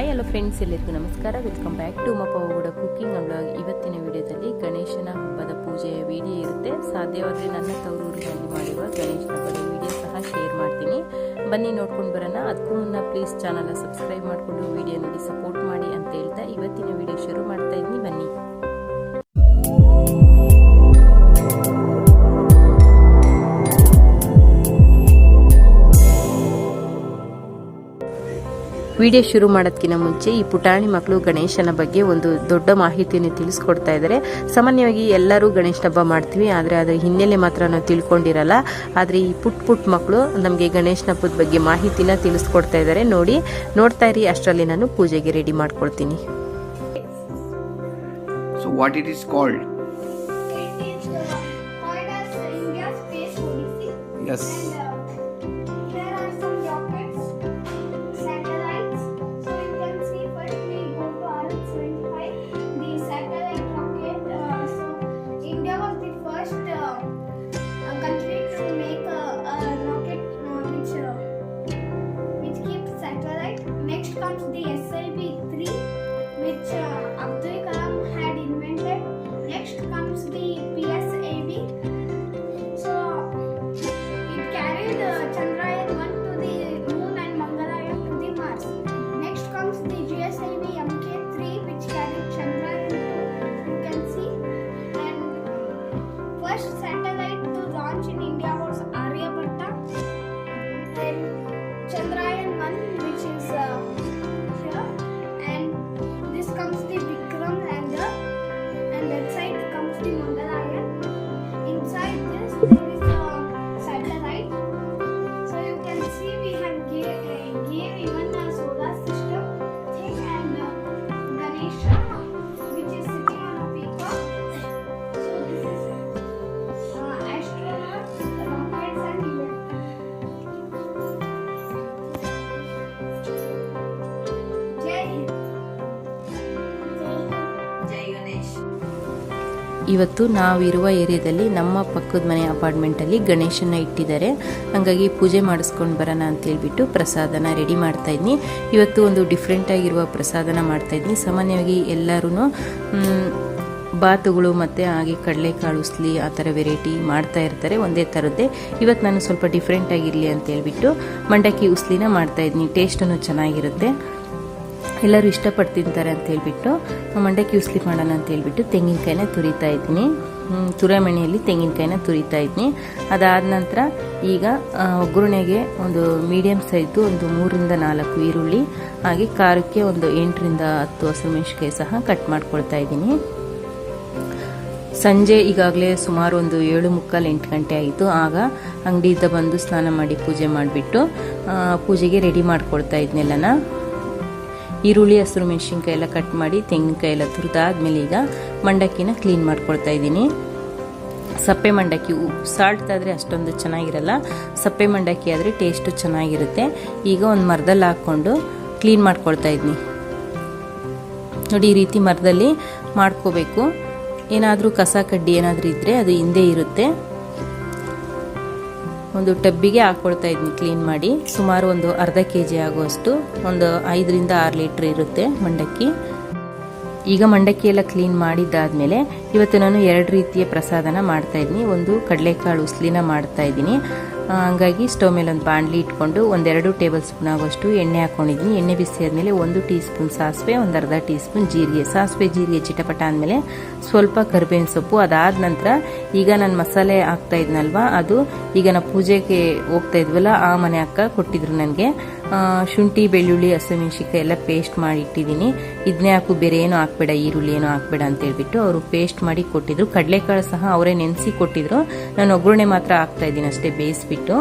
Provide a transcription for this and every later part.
Hi hello friends, ಎಲ್ಲರಿಗೂ ನಮಸ್ಕಾರ. Welcome back to Pavagada cooking vlog. ಇವತ್ತಿನ ವಿಡಿಯೋದಲ್ಲಿ ಗಣೇಶನ ಹಬ್ಬದ ಪೂಜೆಯ ವಿಡಿಯೋ ಇರುತ್ತೆ. ಸಾಧ್ಯವಾದರೆ ನನ್ನ ತವರೂರಿನಲ್ಲಿ ಮಾಡಿರುವ ಗಣೇಶನ ಹಬ್ಬದ ವಿಡಿಯೋ ಸಹ ಶೇರ್ ಮಾಡ್ತೀನಿ. ಬನ್ನಿ ನೋಡ್ಕೊಂಡು ಬರೋಣ. ಅದಕ್ಕೂ ಮುನ್ನ ಪ್ಲೀಸ್ ಚಾನಲ್ನ ಸಬ್ಸ್ಕ್ರೈಬ್ ಮಾಡಿಕೊಂಡು ವಿಡಿಯೋ ನೋಡಿ ಸಪೋರ್ಟ್ ಮಾಡಿ ಅಂತ ಹೇಳ್ತಾ ಇವತ್ತಿನ ವಿಡಿಯೋ ಶುರು ಮಾಡ್ತಾ ಇದ್ದೀನಿ. ಬನ್ನಿ. ವಿಡಿಯೋ ಶುರು ಮಾಡೋದಕ್ಕಿಂತ ಮುಂಚೆ ಈ ಪುಟಾಣಿ ಮಕ್ಕಳು ಗಣೇಶನ ಬಗ್ಗೆ ಒಂದು ದೊಡ್ಡ ಮಾಹಿತಿಯನ್ನು ತಿಳಿಸ್ಕೊಡ್ತಾ ಇದ್ದಾರೆ. ಸಾಮಾನ್ಯವಾಗಿ ಎಲ್ಲರೂ ಗಣೇಶನ ಹಬ್ಬ ಮಾಡ್ತೀವಿ, ಆದರೆ ಅದರ ಹಿನ್ನೆಲೆ ಮಾತ್ರ ನಾವು ತಿಳ್ಕೊಂಡಿರಲ್ಲ. ಆದರೆ ಈ ಪುಟ್ ಮಕ್ಕಳು ನಮಗೆ ಗಣೇಶನ ಹಬ್ಬದ ಬಗ್ಗೆ ಮಾಹಿತಿನ ತಿಳಿಸ್ಕೊಡ್ತಾ ಇದ್ದಾರೆ. ನೋಡ್ತಾ ಇರಿ. ಅಷ್ಟರಲ್ಲಿ ನಾನು ಪೂಜೆಗೆ ರೆಡಿ ಮಾಡ್ಕೊಳ್ತೀನಿ. So what it is called? It is called as India's Space Odyssey. Yes. And there are some rockets, satellites. So you can see first we go to R75, the satellite rocket. So India was the first country to make a rocket which keeps satellite. Next comes the SIB-3, which Abdul Kalam had invented. Next comes the PSAB. So it carried Chandanavana to the moon and Mangalayam to the Mars. Next comes the GSLV MK3, which carried Chandrayaan 2. You can see. And first satellite to launch in India was Aryabhatta. Then Chandrayaan 1, which is here. And this comes the Vikram lander, and that side comes the Mangalayaan. Inside this there is a satellite. So you can see we have gave even a solar system thing, and ganesha, which is sitting on a peacock. So this is astronauts, rockets, and Jai Hind. ಇವತ್ತು ನಾವಿರುವ ಏರಿಯಾದಲ್ಲಿ ನಮ್ಮ ಪಕ್ಕದ ಮನೆ ಅಪಾರ್ಟ್ಮೆಂಟಲ್ಲಿ ಗಣೇಶನ ಇಟ್ಟಿದ್ದಾರೆ. ಹಾಗಾಗಿ ಪೂಜೆ ಮಾಡಿಸ್ಕೊಂಡು ಬರೋಣ ಅಂತ ಹೇಳ್ಬಿಟ್ಟು ಪ್ರಸಾದನ ರೆಡಿ ಮಾಡ್ತಾ ಇದ್ದೀನಿ. ಇವತ್ತು ಒಂದು ಡಿಫ್ರೆಂಟ್ ಆಗಿರುವ ಪ್ರಸಾದನ ಮಾಡ್ತಾ ಇದ್ದೀನಿ. ಸಾಮಾನ್ಯವಾಗಿ ಎಲ್ಲರೂ ಬಾತುಗಳು ಮತ್ತು ಹಾಗೆ ಕಡಲೆಕಾಳು ಉಸ್ಲಿ ಆ ಥರ ವೆರೈಟಿ ಮಾಡ್ತಾ ಇರ್ತಾರೆ ಒಂದೇ ಥರದ್ದೇ. ಇವತ್ತು ನಾನು ಸ್ವಲ್ಪ ಡಿಫ್ರೆಂಟ್ ಆಗಿರಲಿ ಅಂತ ಹೇಳ್ಬಿಟ್ಟು ಮಂಡಕ್ಕಿ ಉಸ್ಲಿನ ಮಾಡ್ತಾ ಇದ್ದೀನಿ. ಟೇಸ್ಟೂ ಚೆನ್ನಾಗಿರುತ್ತೆ, ಎಲ್ಲರೂ ಇಷ್ಟಪಟ್ಟು ತಿಂತಾರೆ ಅಂತ ಹೇಳ್ಬಿಟ್ಟು ಮಂಡಕ್ಕಿ ಉಸ್ಲಿ ಮಾಡೋಣ ಅಂತ ಹೇಳ್ಬಿಟ್ಟು ತೆಂಗಿನಕಾಯಿನ ತುರಿತಾ ಇದ್ದೀನಿ. ತುರಮಣೆಯಲ್ಲಿ ತೆಂಗಿನಕಾಯಿನ ತುರಿತಾ ಇದ್ದೀನಿ. ಅದಾದ ನಂತರ ಈಗ ಒಗ್ಗರಣೆಗೆ ಒಂದು ಮೀಡಿಯಮ್ ಸೈಜು ಒಂದು 3 ರಿಂದ 4 ಈರುಳ್ಳಿ, ಹಾಗೆ ಖಾರಕ್ಕೆ ಒಂದು 8 ರಿಂದ 10 ಹಸಿಮೆಣಸಿನಕಾಯಿ ಸಹ ಕಟ್ ಮಾಡ್ಕೊಳ್ತಾ ಇದ್ದೀನಿ. ಸಂಜೆ ಈಗಾಗಲೇ ಸುಮಾರು ಒಂದು 7:45-8 ಗಂಟೆ ಆಯಿತು. ಆಗ ಅಂಗಡಿಯಿಂದ ಬಂದು ಸ್ನಾನ ಮಾಡಿ ಪೂಜೆ ಮಾಡಿಬಿಟ್ಟು ಪೂಜೆಗೆ ರೆಡಿ ಮಾಡ್ಕೊಳ್ತಾ ಇದ್ನೆಲ್ಲನ. ಈರುಳ್ಳಿ, ಹಸಿರು ಮೆಣಸಿನ್ಕಾಯಿ ಎಲ್ಲ ಕಟ್ ಮಾಡಿ ತೆಂಗಿನಕಾಯಿ ಎಲ್ಲ ತುರಿದಾದ್ಮೇಲೆ ಈಗ ಮಂಡಕ್ಕಿನ ಕ್ಲೀನ್ ಮಾಡ್ಕೊಳ್ತಾ ಇದ್ದೀನಿ. ಸಪ್ಪೆ ಮಂಡಕ್ಕಿ, ಸಾಲ್ಟ್ ಆದರೆ ಅಷ್ಟೊಂದು ಚೆನ್ನಾಗಿರಲ್ಲ, ಸಪ್ಪೆ ಮಂಡಕ್ಕಿ ಆದರೆ ಟೇಸ್ಟು ಚೆನ್ನಾಗಿರುತ್ತೆ. ಈಗ ಒಂದು ಮರದಲ್ಲಿ ಹಾಕ್ಕೊಂಡು ಕ್ಲೀನ್ ಮಾಡ್ಕೊಳ್ತಾ ಇದ್ದೀನಿ. ನೋಡಿ, ಈ ರೀತಿ ಮರದಲ್ಲಿ ಮಾಡ್ಕೋಬೇಕು. ಏನಾದರೂ ಕಸ ಕಡ್ಡಿ ಏನಾದರೂ ಇದ್ದರೆ ಅದು ಹಿಂದೆ ಇರುತ್ತೆ. ಒಂದು ಟಬ್ಬಿಗೆ ಹಾಕ್ಕೊಳ್ತಾ ಇದ್ದೀನಿ ಕ್ಲೀನ್ ಮಾಡಿ. ಸುಮಾರು ಒಂದು ಅರ್ಧ kg ಆಗುವಷ್ಟು, ಒಂದು 5 ರಿಂದ 6 ಲೀಟ್ರ್ ಇರುತ್ತೆ ಮಂಡಕ್ಕಿ. ಈಗ ಮಂಡಕ್ಕಿ ಎಲ್ಲ ಕ್ಲೀನ್ ಮಾಡಿದ್ದಾದ್ಮೇಲೆ ಇವತ್ತು ನಾನು 2 ರೀತಿಯ ಪ್ರಸಾದನ ಮಾಡ್ತಾ ಇದ್ದೀನಿ. ಒಂದು ಕಡಲೆಕಾಳು ಉಸ್ಲಿನ ಮಾಡ್ತಾ ಇದ್ದೀನಿ. ಹಂಗಾಗಿ ಸ್ಟವ್ ಮೇಲೆ ಒಂದು ಬಾಣಲಿ ಇಟ್ಕೊಂಡು 1-2 ಟೇಬಲ್ ಸ್ಪೂನ್ ಆಗುವಷ್ಟು ಎಣ್ಣೆ ಹಾಕೊಂಡಿದ್ದೀನಿ. ಎಣ್ಣೆ ಬಿಸಿ ಆದಮೇಲೆ 1 ಟೀ ಸ್ಪೂನ್ ಸಾಸಿವೆ, ಒಂದು ಅರ್ಧ ಟೀ ಸ್ಪೂನ್ ಜೀರಿಗೆ. ಸಾಸಿವೆ ಜೀರಿಗೆ ಚಿಟಪಟ ಆದಮೇಲೆ ಸ್ವಲ್ಪ ಕರಿಬೇವಿನ ಸೊಪ್ಪು. ಅದಾದ ನಂತರ ಈಗ ನಾನು ಮಸಾಲೆ ಹಾಕ್ತಾ ಇದ್ನಲ್ವಾ, ಅದು ಈಗ ನಾವು ಪೂಜೆಗೆ ಹೋಗ್ತಾ ಇದ್ವಲ್ಲ ಆ ಮನೆ ಅಕ್ಕ ಕೊಟ್ಟಿದ್ರು ನನಗೆ. ಶುಂಠಿ, ಬೆಳ್ಳುಳ್ಳಿ, ಹಸಿಮೆಣಸಿನಕಾಯಿ ಎಲ್ಲ ಪೇಸ್ಟ್ ಮಾಡಿ ಇಟ್ಟಿದ್ದೀನಿ. ಇದನ್ನೇ ಹಾಕು, ಬೇರೆ ಏನು ಹಾಕ್ಬೇಡ, ಈರುಳ್ಳಿ ಏನು ಹಾಕ್ಬೇಡ ಅಂತ ಹೇಳ್ಬಿಟ್ಟು ಅವರು ಪೇಸ್ಟ್ ಮಾಡಿ ಕೊಟ್ಟಿದ್ರು. ಕಡಲೆಕಾಳು ಸಹ ಅವರೇ ನೆನೆಸಿ ಕೊಟ್ಟಿದ್ರು. ನಾನು ಒಗ್ಗರಣೆ ಮಾತ್ರ ಹಾಕ್ತಾ ಇದ್ದೀನಿ ಅಷ್ಟೇ, ಬೇಯಿಸ್ಬಿಟ್ಟು.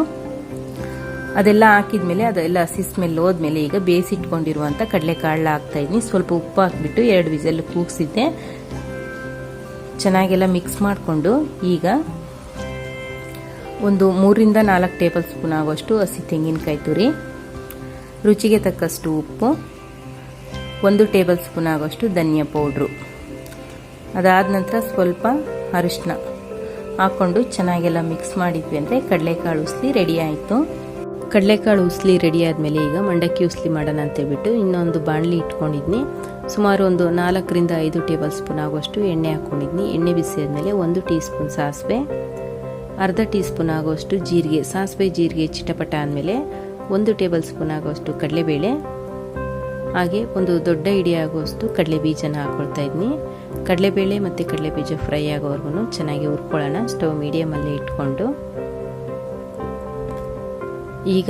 ಅದೆಲ್ಲ ಹಾಕಿದ್ಮೇಲೆ ಅದೆಲ್ಲ ಹಸಿ ಸ್ಮೆಲ್ ಹೋದ್ಮೇಲೆ ಈಗ ಬೇಯಿಸಿಟ್ಕೊಂಡಿರುವಂಥ ಕಡಲೆಕಾಳು ಹಾಕ್ತಾ ಇದ್ದೀನಿ. ಸ್ವಲ್ಪ ಉಪ್ಪು ಹಾಕ್ಬಿಟ್ಟು 2 ವಿಸಲ್ ಕೂಗಿಸಿದ್ದೆ. ಚೆನ್ನಾಗೆಲ್ಲ ಮಿಕ್ಸ್ ಮಾಡಿಕೊಂಡು ಈಗ ಒಂದು 3 ರಿಂದ 4 ಟೇಬಲ್ ಸ್ಪೂನ್ ಆಗುವಷ್ಟು ಹಸಿ ತೆಂಗಿನಕಾಯಿ ತುರಿ, ರುಚಿಗೆ ತಕ್ಕಷ್ಟು ಉಪ್ಪು, 1 ಟೇಬಲ್ ಸ್ಪೂನ್ ಆಗುವಷ್ಟು ಧನಿಯಾ ಪೌಡ್ರು, ಅದಾದ ನಂತರ ಸ್ವಲ್ಪ ಅರಿಶಿನ ಹಾಕ್ಕೊಂಡು ಚೆನ್ನಾಗೆಲ್ಲ ಮಿಕ್ಸ್ ಮಾಡಿದ್ವಿ ಅಂದರೆ ಕಡಲೆಕಾಳು ಉಸ್ಲಿ ರೆಡಿ ಆಯಿತು. ಕಡಲೆಕಾಳು ಉಸ್ಲಿ ರೆಡಿ ಆದಮೇಲೆ ಈಗ ಮಂಡಕ್ಕಿ ಉಸ್ಲಿ ಮಾಡೋಣ ಅಂತೇಳ್ಬಿಟ್ಟು ಇನ್ನೊಂದು ಬಾಣಲಿ ಇಟ್ಕೊಂಡಿದ್ನಿ. ಸುಮಾರು ಒಂದು 4ರಿಂದ 5 ಟೇಬಲ್ ಸ್ಪೂನ್ ಆಗುವಷ್ಟು ಎಣ್ಣೆ ಹಾಕ್ಕೊಂಡಿದ್ನಿ. ಎಣ್ಣೆ ಬಿಸಿ ಆದಮೇಲೆ 1 ಟೀ ಸ್ಪೂನ್ ಸಾಸಿವೆ, ಅರ್ಧ ಟೀ ಸ್ಪೂನ್ ಆಗುವಷ್ಟು ಜೀರಿಗೆ, ಸಾಸಿವೆ ಜೀರಿಗೆ ಚಿಟಪಟ ಆದಮೇಲೆ 1 ಟೇಬಲ್ ಸ್ಪೂನ್ ಆಗುವಷ್ಟು ಕಡಲೆಬೇಳೆ, ಹಾಗೆ ಒಂದು ದೊಡ್ಡ ಇಡಿ ಆಗುವಷ್ಟು ಕಡಲೆ ಬೀಜನ ಹಾಕ್ಕೊಳ್ತಾ ಇದ್ನಿ. ಕಡಲೆಬೇಳೆ ಮತ್ತು ಕಡಲೆ ಬೀಜ ಫ್ರೈ ಆಗೋವರೆಗೂ ಚೆನ್ನಾಗಿ ಹುರ್ಕೊಳ್ಳೋಣ. ಸ್ಟವ್ ಮೀಡಿಯಮಲ್ಲಿ ಇಟ್ಕೊಂಡು ಈಗ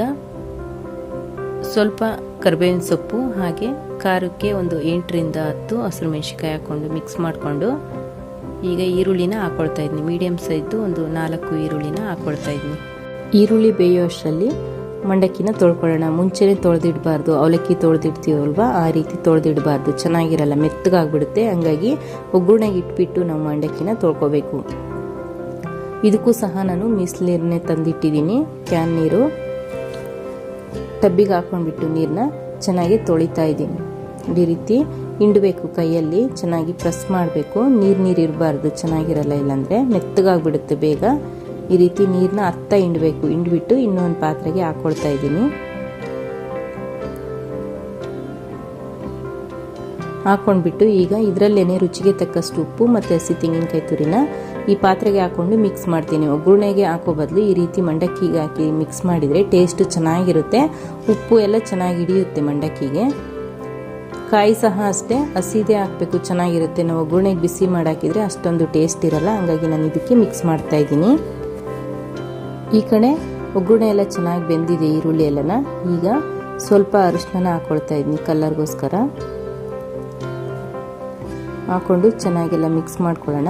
ಸ್ವಲ್ಪ ಕರಿಬೇವಿನ ಸೊಪ್ಪು ಹಾಗೆ ಖಾರಕ್ಕೆ ಒಂದು 8ರಿಂದ 10 ಹಸಿರು ಮೆಣಸಿನಕಾಯಿ ಹಾಕ್ಕೊಂಡು ಮಿಕ್ಸ್ ಮಾಡಿಕೊಂಡು ಈಗ ಈರುಳ್ಳಿನ ಹಾಕ್ಕೊಳ್ತಾ ಇದ್ನಿ. ಮೀಡಿಯಮ್ ಸೈಜು ಒಂದು 4 ಈರುಳ್ಳಿನ ಹಾಕ್ಕೊಳ್ತಾ ಇದ್ನಿ. ಈರುಳ್ಳಿ ಬೇಯೋ ಅಷ್ಟರಲ್ಲಿ ಮಂಡಕ್ಕಿನ ತೊಳ್ಕೊಳ್ಳೋಣ. ಮುಂಚೆನೇ ತೊಳೆದಿಡಬಾರ್ದು, ಅವಲಕ್ಕಿ ತೊಳೆದಿಡ್ತೀವಲ್ವ ಆ ರೀತಿ ತೊಳೆದಿಡಬಾರ್ದು, ಚೆನ್ನಾಗಿರಲ್ಲ, ಮೆತ್ತಗಾಗ್ಬಿಡುತ್ತೆ. ಹಂಗಾಗಿ ಒಗ್ಗರಣೆಗೆ ಇಟ್ಬಿಟ್ಟು ನಾವು ಮಂಡಕ್ಕಿನ ತೊಳ್ಕೊಬೇಕು. ಇದಕ್ಕೂ ಸಹ ನಾನು ಮೀಸಲೀರನ್ನೇ ತಂದಿಟ್ಟಿದ್ದೀನಿ, ಕ್ಯಾನ್ ನೀರು. ಟಬ್ಬಿಗೆ ಹಾಕೊಂಡ್ಬಿಟ್ಟು ನೀರನ್ನ ಚೆನ್ನಾಗಿ ತೊಳಿತಾ ಇದ್ದೀನಿ. ಈ ರೀತಿ ಹಿಂಡಬೇಕು, ಕೈಯಲ್ಲಿ ಚೆನ್ನಾಗಿ ಪ್ರೆಸ್ ಮಾಡಬೇಕು. ನೀರು ಇರಬಾರ್ದು, ಚೆನ್ನಾಗಿರಲ್ಲ, ಇಲ್ಲಾಂದರೆ ಮೆತ್ತಗಾಗ್ಬಿಡುತ್ತೆ ಬೇಗ. ಈ ರೀತಿ ನೀರನ್ನ ಹಿಂಡಬೇಕು. ಹಿಂಡ್ಬಿಟ್ಟು ಇನ್ನೊಂದು ಪಾತ್ರೆಗೆ ಹಾಕ್ಕೊಳ್ತಾ ಇದ್ದೀನಿ. ಹಾಕ್ಕೊಂಡ್ಬಿಟ್ಟು ಈಗ ಇದರಲ್ಲೇನೆ ರುಚಿಗೆ ತಕ್ಕಷ್ಟು ಉಪ್ಪು ಮತ್ತು ಹಸಿ ತೆಂಗಿನಕಾಯಿ ತುರಿನ ಈ ಪಾತ್ರೆಗೆ ಹಾಕ್ಕೊಂಡು ಮಿಕ್ಸ್ ಮಾಡ್ತೀನಿ. ಒಗ್ಗರಣೆಗೆ ಹಾಕೋ ಬದಲು ಈ ರೀತಿ ಮಂಡಕ್ಕಿಗೆ ಹಾಕಿ ಮಿಕ್ಸ್ ಮಾಡಿದರೆ ಟೇಸ್ಟ್ ಚೆನ್ನಾಗಿರುತ್ತೆ. ಉಪ್ಪು ಎಲ್ಲ ಚೆನ್ನಾಗಿ ಹಿಡಿಯುತ್ತೆ ಮಂಡಕ್ಕಿಗೆ. ಕಾಯಿ ಸಹ ಅಷ್ಟೇ ಹಸಿದೇ ಹಾಕಬೇಕು, ಚೆನ್ನಾಗಿರುತ್ತೆ. ನಾವು ಒಗ್ಗರಣೆಗೆ ಬಿಸಿ ಮಾಡಾಕಿದ್ರೆ ಅಷ್ಟೊಂದು ಟೇಸ್ಟ್ ಇರಲ್ಲ. ಹಂಗಾಗಿ ನಾನು ಇದಕ್ಕೆ ಮಿಕ್ಸ್ ಮಾಡ್ತಾ ಇದ್ದೀನಿ. ಈ ಕಡೆ ಒಗ್ಗರಣೆ ಎಲ್ಲ ಚೆನ್ನಾಗಿ ಬೆಂದಿದೆ, ಈರುಳ್ಳಿ ಎಲ್ಲನ. ಈಗ ಸ್ವಲ್ಪ ಅರಿಶಿನ ಹಾಕ್ಕೊಳ್ತಾ ಇದ್ದೀನಿ ಕಲರ್ಗೋಸ್ಕರ. ಹಾಕ್ಕೊಂಡು ಚೆನ್ನಾಗೆಲ್ಲ ಮಿಕ್ಸ್ ಮಾಡ್ಕೊಳ್ಳೋಣ.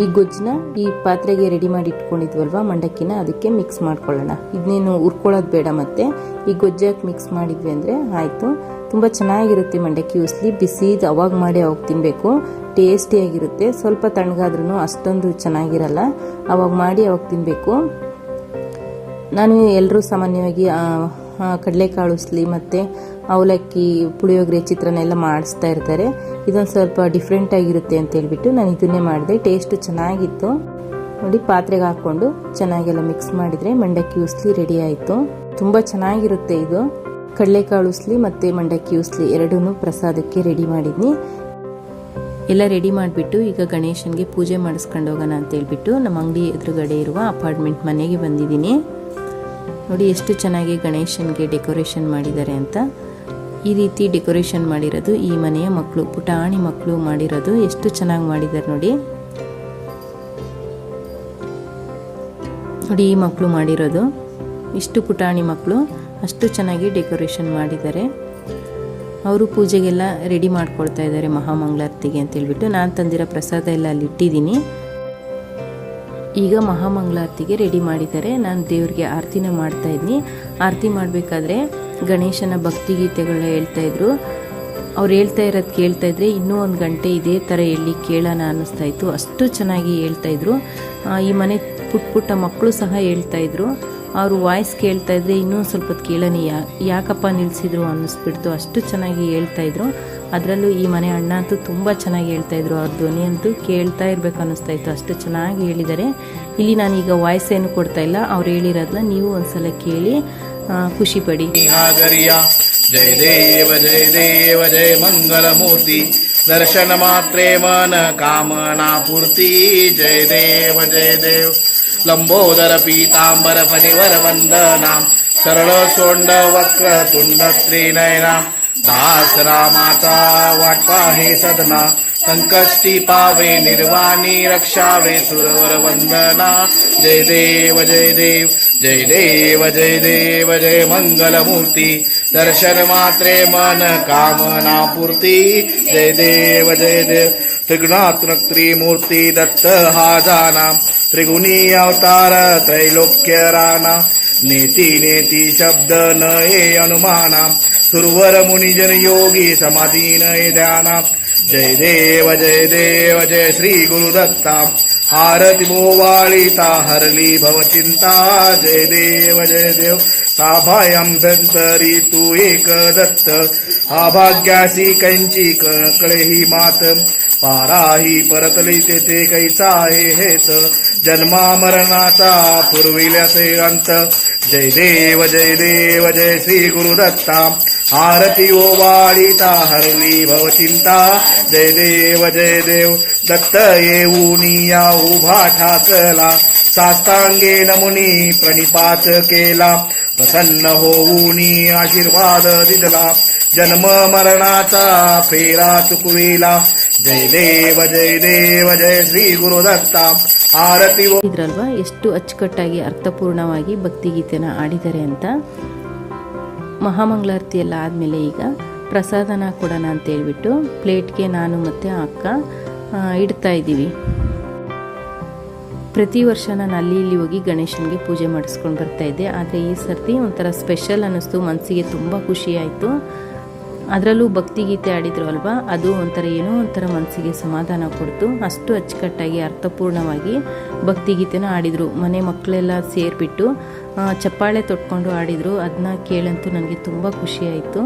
ಈ ಗೊಜ್ಜನ್ನ ಈ ಪಾತ್ರೆಗೆ ರೆಡಿ ಮಾಡಿ ಇಟ್ಕೊಂಡಿದ್ವಲ್ವ ಮಂಡಕ್ಕಿನ, ಅದಕ್ಕೆ ಮಿಕ್ಸ್ ಮಾಡ್ಕೊಳ್ಳೋಣ. ಇದನ್ನೇನು ಹುರ್ಕೊಳ್ಳೋದು ಬೇಡ. ಮತ್ತೆ ಈ ಗೊಜ್ಜಾಗಿ ಮಿಕ್ಸ್ ಮಾಡಿದ್ವಿ ಅಂದರೆ ಆಯಿತು. ತುಂಬ ಚೆನ್ನಾಗಿರುತ್ತೆ ಮಂಡಕ್ಕಿ ಉಸ್ಲಿ. ಬಿಸಿ ಅವಾಗ ಮಾಡಿ ಅವಾಗ ತಿನ್ನಬೇಕು, ಟೇಸ್ಟಿಯಾಗಿರುತ್ತೆ. ಸ್ವಲ್ಪ ತಣ್ಣಗಾದ್ರೂ ಅಷ್ಟೊಂದು ಚೆನ್ನಾಗಿರಲ್ಲ, ಅವಾಗ ಮಾಡಿ ಅವಾಗ ತಿನ್ನಬೇಕು. ನಾನು ಎಲ್ಲರೂ ಸಾಮಾನ್ಯವಾಗಿ ಕಡಲೆಕಾಳು ಉಸ್ಲಿ ಮತ್ತು ಅವಲಕ್ಕಿ, ಪುಳಿಯೋಗರೆ, ಚಿತ್ರಾನ್ನ ಎಲ್ಲ ಮಾಡಿಸ್ತಾ ಇರ್ತಾರೆ. ಇದೊಂದು ಸ್ವಲ್ಪ ಡಿಫ್ರೆಂಟ್ ಆಗಿರುತ್ತೆ ಅಂತ ಹೇಳ್ಬಿಟ್ಟು ನಾನು ಇದನ್ನೇ ಮಾಡಿದೆ. ಟೇಸ್ಟ್ ಚೆನ್ನಾಗಿತ್ತು. ನೋಡಿ, ಪಾತ್ರೆಗೆ ಹಾಕ್ಕೊಂಡು ಚೆನ್ನಾಗೆಲ್ಲ ಮಿಕ್ಸ್ ಮಾಡಿದರೆ ಮಂಡಕ್ಕಿ ಉಸ್ಲಿ ರೆಡಿ ಆಯಿತು. ತುಂಬ ಚೆನ್ನಾಗಿರುತ್ತೆ ಇದು. ಕಡಲೆಕಾಳು ಉಸ್ಲಿ ಮತ್ತು ಮಂಡಕ್ಕಿ ಉಸ್ಲಿ ಎರಡೂ ಪ್ರಸಾದಕ್ಕೆ ರೆಡಿ ಮಾಡಿದ್ನಿ. ಎಲ್ಲ ರೆಡಿ ಮಾಡಿಬಿಟ್ಟು ಈಗ ಗಣೇಶನಿಗೆ ಪೂಜೆ ಮಾಡಿಸ್ಕೊಂಡು ಹೋಗೋಣ ಅಂತ ಹೇಳ್ಬಿಟ್ಟು ನಮ್ಮ ಅಂಗಡಿ ಎದುರುಗಡೆ ಇರುವ ಅಪಾರ್ಟ್ಮೆಂಟ್ ಮನೆಗೆ ಬಂದಿದ್ದೀನಿ. ನೋಡಿ ಎಷ್ಟು ಚೆನ್ನಾಗಿ ಗಣೇಶನಿಗೆ ಡೆಕೋರೇಷನ್ ಮಾಡಿದ್ದಾರೆ ಅಂತ. ಈ ರೀತಿ ಡೆಕೋರೇಷನ್ ಮಾಡಿರೋದು ಈ ಮನೆಯ ಮಕ್ಕಳು, ಪುಟಾಣಿ ಮಕ್ಕಳು ಮಾಡಿರೋದು. ಎಷ್ಟು ಚೆನ್ನಾಗಿ ಮಾಡಿದ್ದಾರೆ ನೋಡಿ. ನೋಡಿ, ಈ ಮಕ್ಕಳು ಮಾಡಿರೋದು, ಇಷ್ಟು ಪುಟಾಣಿ ಮಕ್ಕಳು ಅಷ್ಟು ಚೆನ್ನಾಗಿ ಡೆಕೋರೇಷನ್ ಮಾಡಿದ್ದಾರೆ. ಅವರು ಪೂಜೆಗೆಲ್ಲ ರೆಡಿ ಮಾಡ್ಕೊಳ್ತಾ ಇದ್ದಾರೆ ಮಹಾಮಂಗಳಾರತಿಗೆ ಅಂತ ಹೇಳ್ಬಿಟ್ಟು. ನಾನು ತಂದಿರೋ ಪ್ರಸಾದ ಎಲ್ಲ ಅಲ್ಲಿ ಇಟ್ಟಿದ್ದೀನಿ. ಈಗ ಮಹಾಮಂಗಳಾರತಿಗೆ ರೆಡಿ ಮಾಡಿದ್ದಾರೆ. ನಾನು ದೇವ್ರಿಗೆ ಆರತಿನ ಮಾಡ್ತಾ ಇದ್ದೀನಿ. ಆರತಿ ಮಾಡಬೇಕಾದ್ರೆ ಗಣೇಶನ ಭಕ್ತಿಗೀತೆಗಳನ್ನ ಹೇಳ್ತಾ ಇದ್ರು. ಅವ್ರು ಹೇಳ್ತಾ ಇರೋದು ಕೇಳ್ತಾ ಇದ್ರೆ ಇನ್ನೂ 1 ಗಂಟೆ ಇದೇ ಥರ ಹೇಳಿ ಕೇಳೋಣ ಅನ್ನಿಸ್ತಾ ಇತ್ತು. ಅಷ್ಟು ಚೆನ್ನಾಗಿ ಹೇಳ್ತಾ ಇದ್ರು. ಈ ಮನೆ ಪುಟ್ಟ ಮಕ್ಕಳು ಸಹ ಹೇಳ್ತಾ ಇದ್ರು. ಅವರು ವಾಯ್ಸ್ ಕೇಳ್ತಾ ಇದ್ರೆ ಇನ್ನೂ ಸ್ವಲ್ಪ ಕೇಳೋಣ, ಯಾಕಪ್ಪ ನಿಲ್ಲಿಸಿದ್ರು ಅನ್ನಿಸ್ಬಿಡ್ತು. ಅಷ್ಟು ಚೆನ್ನಾಗಿ ಹೇಳ್ತಾ ಇದ್ರು. ಅದರಲ್ಲೂ ಈ ಮನೆ ಅಣ್ಣ ಅಂತೂ ತುಂಬ ಚೆನ್ನಾಗಿ ಹೇಳ್ತಾ ಇದ್ರು. ಅವ್ರ ಧ್ವನಿ ಅಂತೂ ಕೇಳ್ತಾ ಇರ್ಬೇಕು ಅನ್ನಿಸ್ತಾ ಇತ್ತು, ಅಷ್ಟು ಚೆನ್ನಾಗಿ ಹೇಳಿದ್ದಾರೆ. ಇಲ್ಲಿ ನಾನೀಗ ವಾಯ್ಸ್ ಏನು ಕೊಡ್ತಾ ಇಲ್ಲ, ಅವ್ರು ಹೇಳಿರೋದನ್ನ ನೀವು ಒಂದ್ಸಲ ಕೇಳಿ ಖುಷಿ ಪಡಿ. ಜಯ ದೇವ ಜಯ ದೇವ ಜಯ ಮಂಗಲ ಮೂರ್ತಿ, ದರ್ಶನ ಮಾತ್ರೇ ಮನ ಕಾಮನಾ ಪೂರ್ತಿ. ಜಯ ದೇವ ಜಯ ದೇವ ಲಂಬೋದರ ಪೀತಾಂಬರ ಫಣಿವರ ವಂದನಾ, सरल सोंड वक्र तुंड त्रिनयना, दास रामाचा वाटपा हे सदना, संकष्टी पावे निर्वाणी रक्षावे सुरवर वंदना. जय देव जय देव जय देव जय देव जय मंगल मूर्ती, दर्शन मात्रे मन कामना पूर्ती. जय देव जय देव त्रिगुणात्मक त्रिमूर्ती दत्त हा जाना, त्रिगुणी अवतार त्रैलोक्य राणा, नेती नेती शब्द न ये अनुमाना, सुरवर मुनिजन योगी समाधी नये ध्याना. जय देव जय श्री गुरुदत्ता, आरती मोवाळीता हरली भवचिंता. जय देव साभायंतरी तू एक दत्त, आभाग्यासी कैंची कळेही मात, पाराही परतली तेथे कैचा आहे हेत, जन्मा मरणाचा पुरविल्यासे अंत. जय देव जय श्री गुरुदत्ता आरती ओ वाळिता हरली भवचिंता जय देव दत्त येऊनिया उभा ठाकला साष्टांगेन मुनी प्रणिपात केला प्रसन्न होऊनी आशीर्वाद दिदला जन्म मरणाचा फेरा चुकविला जय देव जय श्री गुरुदत्ता ಆರತಿ. ಇದ್ರಲ್ವಾ ಎಷ್ಟು ಅಚ್ಚುಕಟ್ಟಾಗಿ ಅರ್ಥಪೂರ್ಣವಾಗಿ ಭಕ್ತಿಗೀತೆನ ಆಡಿದ್ದಾರೆ ಅಂತ. ಮಹಾಮಂಗಳಾರತಿ ಎಲ್ಲ ಆದಮೇಲೆ ಈಗ ಪ್ರಸಾದನ ಕೊಡೋಣ ಅಂತ ಹೇಳ್ಬಿಟ್ಟು ಪ್ಲೇಟ್ಗೆ ನಾನು ಮತ್ತು ಅಕ್ಕ ಇಡ್ತಾ ಇದ್ದೀವಿ. ಪ್ರತಿ ವರ್ಷ ನಾನು ಅಲ್ಲಿ ಇಲ್ಲಿ ಹೋಗಿ ಗಣೇಶನಿಗೆ ಪೂಜೆ ಮಾಡಿಸ್ಕೊಂಡು ಬರ್ತಾ ಇದ್ದೆ. ಆದರೆ ಈ ಸರ್ತಿ ಒಂಥರ ಸ್ಪೆಷಲ್ ಅನ್ನಿಸ್ತು, ಮನಸ್ಸಿಗೆ ತುಂಬ ಖುಷಿ ಆಯಿತು. ಅದರಲ್ಲೂ ಭಕ್ತಿಗೀತೆ ಆಡಿದ್ರು ಅಲ್ವಾ, ಅದು ಒಂಥರ ಏನೋ ಒಂಥರ ಮನಸ್ಸಿಗೆ ಸಮಾಧಾನ ಕೊಡ್ತು. ಅಷ್ಟು ಅಚ್ಚುಕಟ್ಟಾಗಿ ಅರ್ಥಪೂರ್ಣವಾಗಿ ಭಕ್ತಿಗೀತೆನ ಆಡಿದರು. ಮನೆ ಮಕ್ಕಳೆಲ್ಲ ಸೇರಿಬಿಟ್ಟು ಚಪ್ಪಾಳೆ ತೊಟ್ಕೊಂಡು ಆಡಿದರು. ಅದನ್ನ ಕೇಳಂತೂ ನನಗೆ ತುಂಬ ಖುಷಿ ಆಯಿತು.